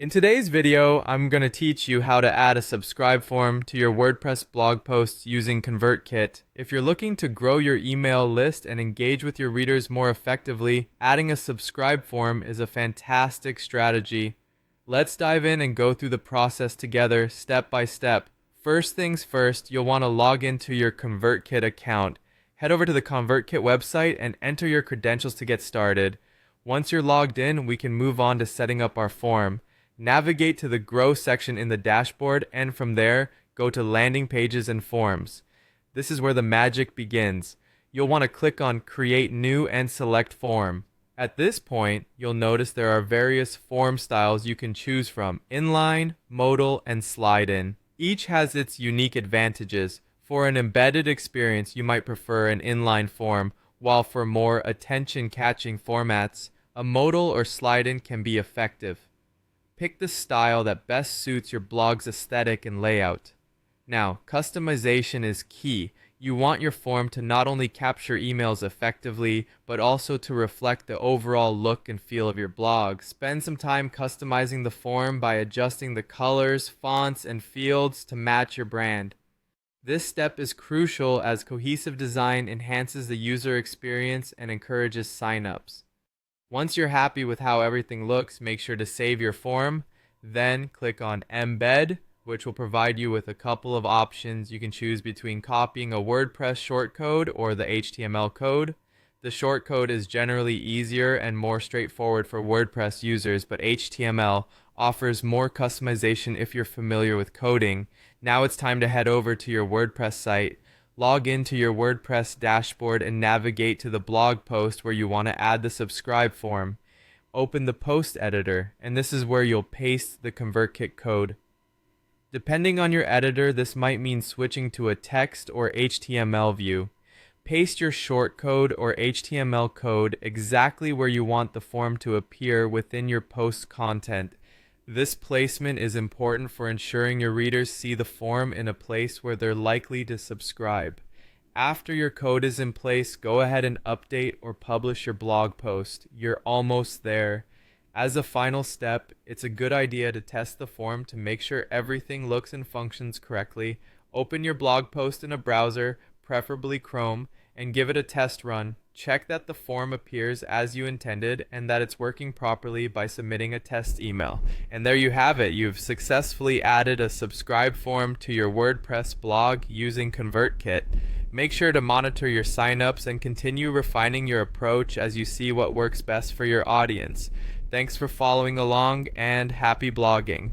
In today's video, I'm going to teach you how to add a subscribe form to your WordPress blog posts using ConvertKit. If you're looking to grow your email list and engage with your readers more effectively, adding a subscribe form is a fantastic strategy. Let's dive in and go through the process together step by step. First things first, you'll want to log into your ConvertKit account. Head over to the ConvertKit website and enter your credentials to get started. Once you're logged in, we can move on to setting up our form. Navigate to the Grow section in the dashboard, and from there, go to Landing Pages and Forms. This is where the magic begins. You'll want to click on Create New and select Form. At this point, you'll notice there are various form styles you can choose from: inline, modal, and slide-in. Each has its unique advantages. For an embedded experience, you might prefer an inline form, while for more attention-catching formats, a modal or slide-in can be effective. Pick the style that best suits your blog's aesthetic and layout. Now, customization is key. You want your form to not only capture emails effectively, but also to reflect the overall look and feel of your blog. Spend some time customizing the form by adjusting the colors, fonts, and fields to match your brand. This step is crucial as cohesive design enhances the user experience and encourages signups. Once you're happy with how everything looks, make sure to save your form. Then click on Embed, which will provide you with a couple of options. You can choose between copying a WordPress shortcode or the HTML code. The shortcode is generally easier and more straightforward for WordPress users, but HTML offers more customization if you're familiar with coding. Now it's time to head over to your WordPress site. Log into your WordPress dashboard and navigate to the blog post where you want to add the subscribe form. Open the post editor, and this is where you'll paste the ConvertKit code. Depending on your editor, this might mean switching to a text or HTML view. Paste your shortcode or HTML code exactly where you want the form to appear within your post content. This placement is important for ensuring your readers see the form in a place where they're likely to subscribe. After your code is in place, go ahead and update or publish your blog post. You're almost there. As a final step, it's a good idea to test the form to make sure everything looks and functions correctly. Open your blog post in a browser, preferably Chrome, and give it a test run. Check that the form appears as you intended and that it's working properly by submitting a test email. And there you have it. You've successfully added a subscribe form to your WordPress blog using ConvertKit. Make sure to monitor your signups and continue refining your approach as you see what works best for your audience. Thanks for following along, and happy blogging.